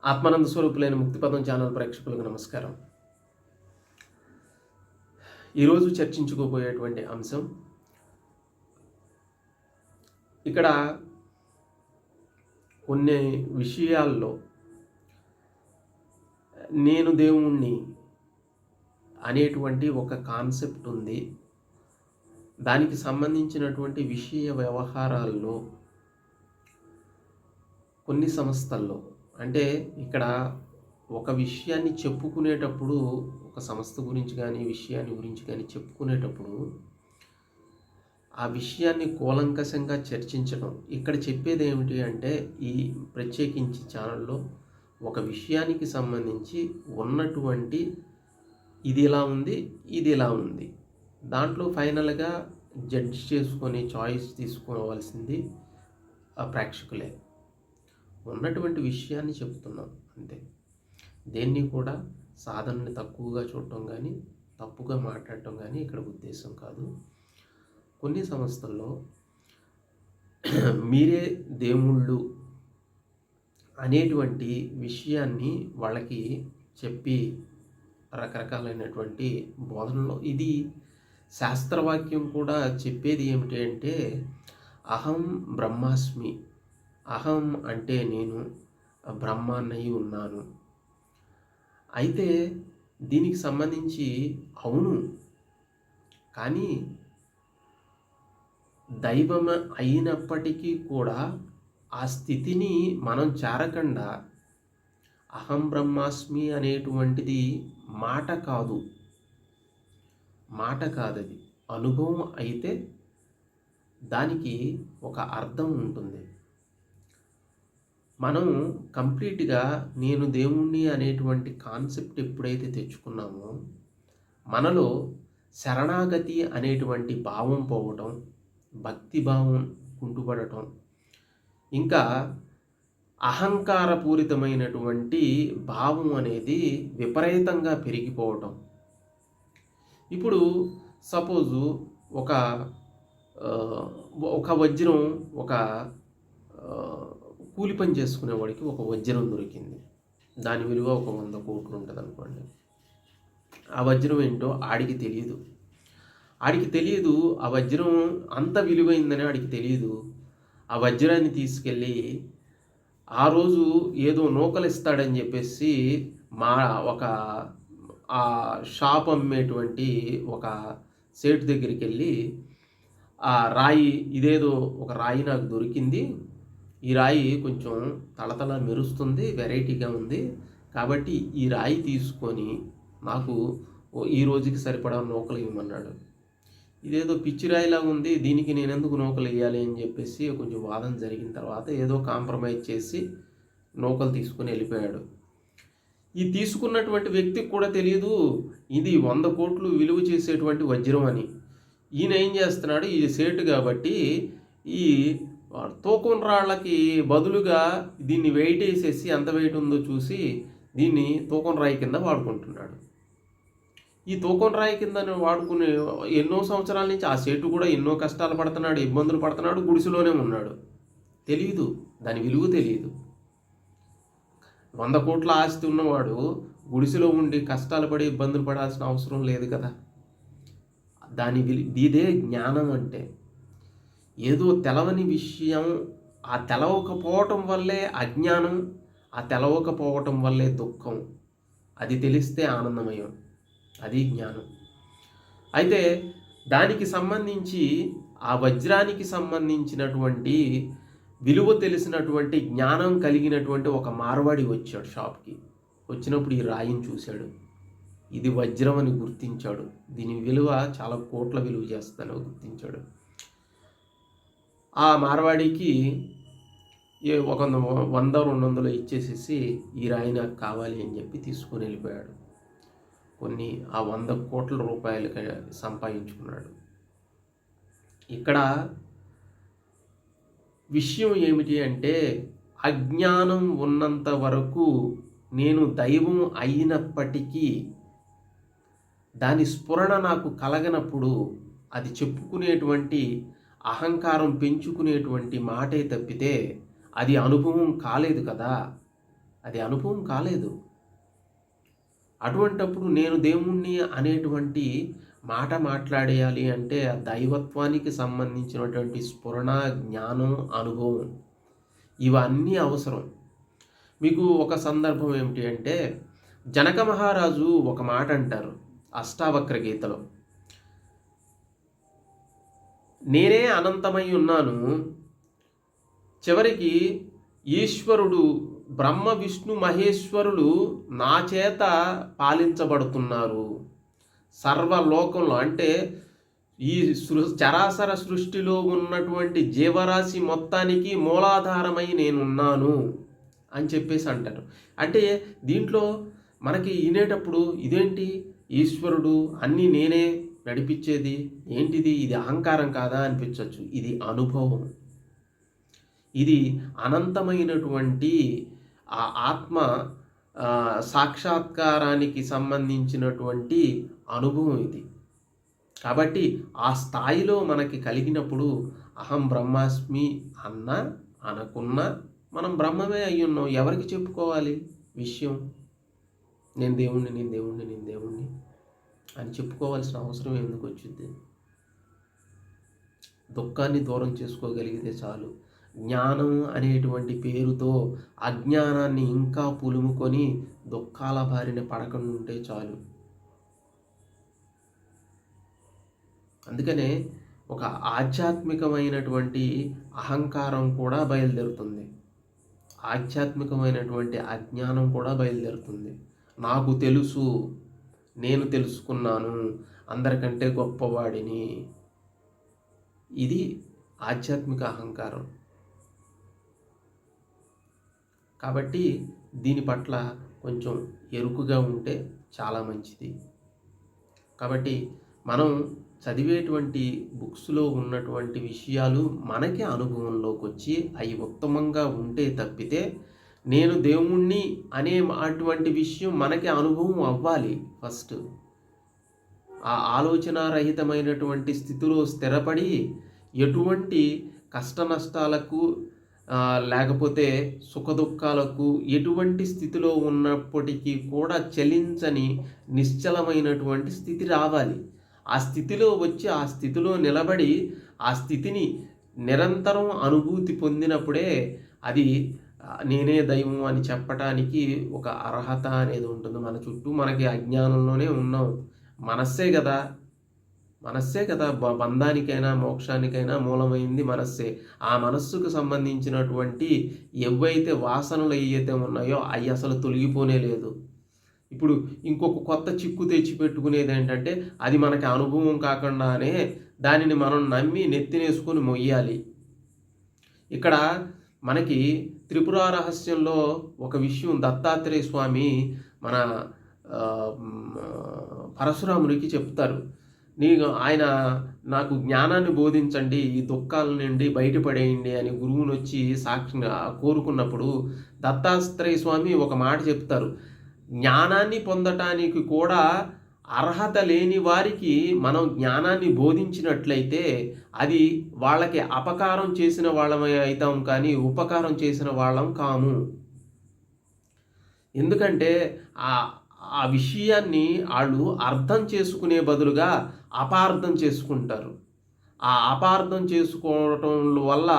ఆత్మానంద స్వరూపులైన ముక్తిపదం channel ప్రేక్షకులకు నమస్కారం. ఈరోజు చర్చించుకోబోయేటువంటి అంశం, ఇక్కడ కొన్ని విషయాల్లో నేను దేవుణ్ణి అనేటువంటి ఒక కాన్సెప్ట్ ఉంది. దానికి సంబంధించినటువంటి విషయ వ్యవహారాల్లో కొన్ని సంస్థల్లో, అంటే ఇక్కడ ఒక విషయాన్ని చెప్పుకునేటప్పుడు, ఒక సంస్థ గురించి కానీ విషయాన్ని గురించి కానీ చెప్పుకునేటప్పుడు ఆ విషయాన్ని కూలంకషంగా చర్చించడం. ఇక్కడ చెప్పేది ఏమిటి అంటే, ఈ ప్రత్యేకించి ఛానల్లో ఒక విషయానికి సంబంధించి ఉన్నటువంటి ఇది ఇలా ఉంది, ఇది ఇలా ఉంది, దాంట్లో ఫైనల్గా జడ్జ్ చేసుకొని చాయిస్ తీసుకోవాల్సింది ఆ ప్రేక్షకులే. ఉన్నటువంటి విషయాన్ని చెప్తున్నాం అంతే. దేన్ని కూడా సాధనని తక్కువగా చూడటం కానీ తప్పుగా మాట్లాడటం కానీ ఇక్కడ ఉద్దేశం కాదు. కొన్ని సంస్థల్లో మీరే దేవుళ్ళు అనేటువంటి విషయాన్ని వాళ్ళకి చెప్పి రకరకాలైనటువంటి బోధనలో, ఇది శాస్త్రవాక్యం కూడా చెప్పేది ఏమిటి అంటే, అహం బ్రహ్మాస్మి, అహం అంటే నేను బ్రహ్మాన్నై ఉన్నాను. అయితే దీనికి సంబంధించి అవును, కానీ దైవం అయినప్పటికీ కూడా ఆ స్థితిని మనం చేరకుండా, అహం బ్రహ్మాస్మి అనేటువంటిది మాట కాదు, అది అనుభవం అయితే దానికి ఒక అర్థం ఉంటుంది. మనం కంప్లీట్గా నేను దేవుణ్ణి అనేటువంటి కాన్సెప్ట్ ఎప్పుడైతే తెచ్చుకున్నామో, మనలో శరణాగతి అనేటువంటి భావం పోవటం, భక్తి భావం కుంటుపడటం, ఇంకా అహంకారపూరితమైనటువంటి భావం అనేది విపరీతంగా పెరిగిపోవటం. ఇప్పుడు సపోజు ఒక వజ్రం, ఒక కూలి పని చేసుకునేవాడికి ఒక వజ్రం దొరికింది. దాని విలువ ఒక 100 కోట్లు ఉంటుంది అనుకోండి. ఆ వజ్రం ఏంటో ఆడికి తెలియదు. ఆ వజ్రం అంత విలువైందని ఆడికి తెలియదు. ఆ వజ్రాన్ని తీసుకెళ్ళి ఆ రోజు ఏదో నూకలు ఇస్తాడని చెప్పేసి ఆ షాప్ అమ్మేటువంటి ఒక సేటు దగ్గరికి వెళ్ళి, ఆ రాయి, ఇదేదో ఒక రాయి నాకు దొరికింది, ఈ రాయి కొంచెం తళతళ మెరుస్తుంది, వెరైటీగా ఉంది, కాబట్టి ఈ రాయి తీసుకొని నాకు ఈ రోజుకి సరిపడా నూకలు ఇవ్వమన్నాడు. ఇదేదో పిచ్చి రాయిలాగా ఉంది, దీనికి నేను ఎందుకు నూకలు వేయాలి అని చెప్పేసి కొంచెం వాదన జరిగిన తర్వాత ఏదో కాంప్రమైజ్ చేసి నూకలు తీసుకొని వెళ్ళిపోయాడు. ఈ తీసుకున్నటువంటి వ్యక్తికి కూడా తెలియదు ఇది 100 కోట్లు విలువ చేసేటువంటి వజ్రం అని. ఈయన ఏం చేస్తున్నాడు, ఈ సేటు కాబట్టి ఈ తూకం రాళ్ళకి బదులుగా దీన్ని వెయిట్ వేసేసి ఎంత వెయిట్ ఉందో చూసి దీన్ని తూకం రాయి కింద వాడుకుంటున్నాడు. ఈ తూకం రాయి కింద వాడుకునే ఎన్నో సంవత్సరాల నుంచి ఆ సేటు కూడా ఎన్నో కష్టాలు పడుతున్నాడు, ఇబ్బందులు పడుతున్నాడు, గుడిసెలోనే ఉన్నాడు. తెలియదు, దాని విలువ తెలియదు. 100 కోట్ల ఆస్తి ఉన్నవాడు గుడిసెలో ఉండి కష్టాలు పడి ఇబ్బందులు పడాల్సిన అవసరం లేదు కదా. ఇదే జ్ఞానం అంటే. ఏదో తెలవని విషయం, ఆ తెలవకపోవటం వల్లే అజ్ఞానం, ఆ తెలవకపోవటం వల్లే దుఃఖం. అది తెలిస్తే ఆనందమయం, అది జ్ఞానం. అయితే దానికి సంబంధించి, ఆ వజ్రానికి సంబంధించినటువంటి విలువ తెలిసినటువంటి జ్ఞానం కలిగినటువంటి ఒక మార్వాడి వచ్చాడు షాప్కి. వచ్చినప్పుడు ఈ రాయిని చూశాడు, ఇది వజ్రం అని గుర్తించాడు, దీని విలువ చాలా కోట్ల విలువ చేస్తుందని గుర్తించాడు. ఆ మార్వాడికి ఒక 100-200 ఇచ్చేసేసి ఈ రాయి నాకు కావాలి అని చెప్పి తీసుకొని వెళ్ళిపోయాడు. ఆ 100 కోట్ల రూపాయలు సంపాదించుకున్నాడు. ఇక్కడ విషయం ఏమిటి అంటే, అజ్ఞానం ఉన్నంత వరకు నేను దైవం అయినప్పటికీ దాని స్ఫురణ నాకు కలగనప్పుడు అది చెప్పుకునేటువంటి అహంకారం పెంచుకునేటువంటి మాటే తప్పితే అది అనుభవం కాలేదు కదా. అది అనుభవం కాలేదు. అటువంటప్పుడు నేను దేవుణ్ణి అనేటువంటి మాట మాట్లాడేయాలి అంటే ఆ దైవత్వానికి సంబంధించినటువంటి స్ఫురణ, జ్ఞానం, అనుభవం ఇవన్నీ అవసరం. మీకు ఒక సందర్భం ఏమిటి అంటే, జనక మహారాజు ఒక మాట అంటారు అష్టావక్ర గీతలో. నేనే అనంతమై ఉన్నాను, చివరికి ఈశ్వరుడు బ్రహ్మ విష్ణు మహేశ్వరులు నా చేత పాలించబడుతున్నారు. సర్వలోకంలో అంటే ఈ చరాచర సృష్టిలో ఉన్నటువంటి జీవరాశి మొత్తానికి మూలాధారమై నేనున్నాను అని చెప్పేసి అంటారు. అంటే దీంట్లో మనకి వినేటప్పుడు ఇదేంటి ఈశ్వరుడు అన్నీ నేనే నడిపించేది ఏంటిది, ఇది అహంకారం కాదా అనిపించవచ్చు. ఇది అనుభవం. ఇది అనంతమైనటువంటి ఆ ఆత్మ సాక్షాత్కారానికి సంబంధించినటువంటి అనుభవం ఇది. కాబట్టి ఆ స్థాయిలో మనకి కలిగినప్పుడు అహం బ్రహ్మాస్మి అనకున్నా మనం బ్రహ్మమే అయి ఉన్నాం. ఎవరికి చెప్పుకోవాలి విషయం? నేను దేవుణ్ణి అని చెప్పుకోవాల్సిన అవసరం ఎందుకు వచ్చింది? దుఃఖాన్ని దూరం చేసుకోగలిగితే చాలు. జ్ఞానం అనేటువంటి పేరుతో అజ్ఞానాన్ని ఇంకా పులుముకొని దుఃఖాల బారిన పడకుండా ఉంటే చాలు. అందుకనే ఒక ఆధ్యాత్మికమైనటువంటి అహంకారం కూడా బయలుదేరుతుంది, ఆధ్యాత్మికమైనటువంటి అజ్ఞానం కూడా బయలుదేరుతుంది. నాకు తెలుసు, నేను తెలుసుకున్నాను, అందరికంటే గొప్పవాడిని. ఇది ఆధ్యాత్మిక అహంకారం. కాబట్టి దీని పట్ల కొంచెం ఎరుకుగా ఉంటే చాలా మంచిది. కాబట్టి మనం చదివేటువంటి బుక్స్లో ఉన్నటువంటి విషయాలు మనకి అనుభవంలోకి వచ్చి అవి ఉత్తమంగా ఉంటే తప్పితే, నేను దేవుణ్ణి అనే అటువంటి విషయం మనకి అనుభవం అవ్వాలి. ఫస్ట్ ఆ ఆలోచనారహితమైనటువంటి స్థితిలో స్థిరపడి ఎటువంటి కష్ట నష్టాలకు లేకపోతే సుఖదుఖాలకు ఎటువంటి స్థితిలో ఉన్నప్పటికీ కూడా చలించని నిశ్చలమైనటువంటి స్థితి రావాలి. ఆ స్థితిలో వచ్చి ఆ స్థితిలో నిలబడి ఆ స్థితిని నిరంతరం అనుభూతి పొందినప్పుడే అది నేనే దైవం అని చెప్పటానికి ఒక అర్హత అనేది ఉంటుంది. మన చుట్టూ మనకి అజ్ఞానంలోనే ఉన్నాం. మనస్సే కదా బంధానికైనా మోక్షానికైనా మూలమైంది మనస్సే. ఆ మనస్సుకు సంబంధించినటువంటి ఏవైతే వాసనలు ఏవైతే ఉన్నాయో అవి అసలు తొలగిపోనే లేదు. ఇప్పుడు ఇంకొక కొత్త చిక్కు తెచ్చి పెట్టుకునేది ఏంటంటే, అది మనకి అనుభవం కాకుండానే దానిని మనం నమ్మి నెత్తినేసుకొని మొయ్యాలి. ఇక్కడ మనకి త్రిపుర రహస్యంలో ఒక విషయం దత్తాత్రేయ స్వామి మన పరశురామునికి చెప్తారు. ఆయన నాకు జ్ఞానాన్ని బోధించండి, ఈ దుఃఖాల నుండి బయటపడేయండి అని గురువుని వచ్చి కోరుకున్నప్పుడు దత్తాత్రేయ స్వామి ఒక మాట చెప్తారు. జ్ఞానాన్ని పొందటానికి కూడా అర్హత లేని వారికి మనం జ్ఞానాన్ని బోధించినట్లయితే అది వాళ్ళకి అపకారం చేసిన వాళ్ళమే అవుతాం, కానీ ఉపకారం చేసిన వాళ్ళం కాము. ఎందుకంటే ఆ విషయాన్ని వాళ్ళు అర్థం చేసుకునే బదులుగా అపార్థం చేసుకుంటారు. ఆ అపార్థం చేసుకోవటం వల్ల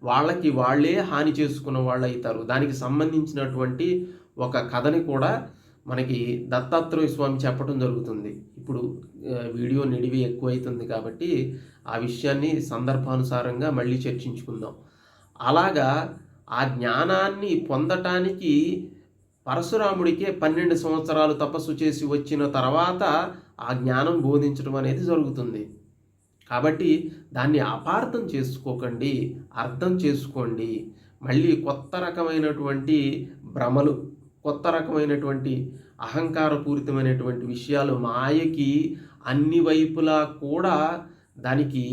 వాళ్ళకి వాళ్ళే హాని చేసుకున్న వాళ్ళు అవుతారు. దానికి సంబంధించినటువంటి ఒక కథని కూడా మనకి దత్తాత్రేయ స్వామి చెప్పడం జరుగుతుంది. ఇప్పుడు వీడియో నిడివి ఎక్కువైతుంది కాబట్టి ఆ విషయాన్ని సందర్భానుసారంగా మళ్ళీ చర్చించుకుందాం. అలాగా ఆ జ్ఞానాన్ని పొందటానికి పరశురాముడికే 12 సంవత్సరాలు తపస్సు చేసి వచ్చిన తర్వాత ఆ జ్ఞానం బోధించడం అనేది జరుగుతుంది. కాబట్టి దాన్ని అపార్థం చేసుకోకండి, అర్థం చేసుకోండి. మళ్ళీ కొత్త రకమైనటువంటి భ్రమలు, కొత్త రకమైనటువంటి అహంకారపూరితమైనటువంటి విషయాలు, మాయకి అన్ని వైపులా కూడా దానికి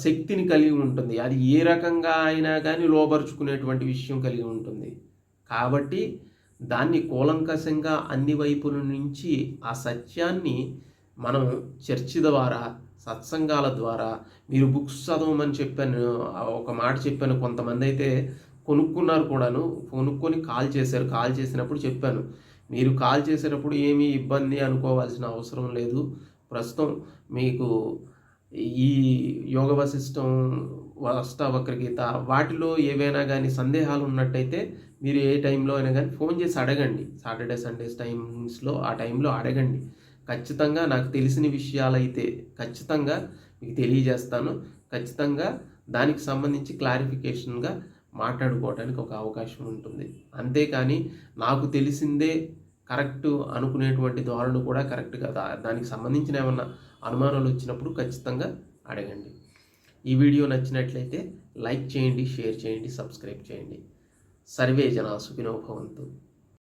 శక్తిని కలిగి ఉంటుంది. అది ఏ రకంగా అయినా కానీ లోబరుచుకునేటువంటి విషయం కలిగి ఉంటుంది. కాబట్టి దాన్ని కూలంకషంగా అన్ని వైపుల నుంచి ఆ సత్యాన్ని మనం చర్చి ద్వారా, సత్సంగాల ద్వారా, మీరు బుక్స్ చదవమని చెప్పాను, ఒక మాట చెప్పాను. కొంతమంది అయితే కొనుక్కున్నారు కూడాను. కొనుక్కొని కాల్ చేశారు. కాల్ చేసినప్పుడు చెప్పాను, మీరు కాల్ చేసేటప్పుడు ఏమీ ఇబ్బంది అనుకోవాల్సిన అవసరం లేదు. ప్రస్తుతం మీకు ఈ యోగ వశిష్టం, అష్టావక్ర గీత వాటిలో ఏవైనా గానీ సందేహాలు ఉన్నట్టయితే మీరు ఏ టైంలో అయినా గానీ ఫోన్ చేసి అడగండి. సాటర్డే, సండేస్ టైమ్స్‌లో ఆ టైంలో అడగండి. ఖచ్చితంగా నాకు తెలిసిన విషయాలైతే ఖచ్చితంగా మీకు తెలియజేస్తాను. ఖచ్చితంగా దానికి సంబంధించి క్లారిఫికేషన్‌గా మాట్లాడుకోవటానికి ఒక అవకాశం ఉంటుంది. అంతేకానీ నాకు తెలిసిందే కరెక్టు అనుకునేటువంటి ధోరణి కూడా కరెక్ట్ కాదు. దానికి సంబంధించిన ఏమన్నా అనుమానాలు వచ్చినప్పుడు ఖచ్చితంగా అడగండి. ఈ వీడియో నచ్చినట్లయితే లైక్ చేయండి, షేర్ చేయండి, సబ్స్క్రైబ్ చేయండి. సర్వే జనా సుఖినో భవంతు.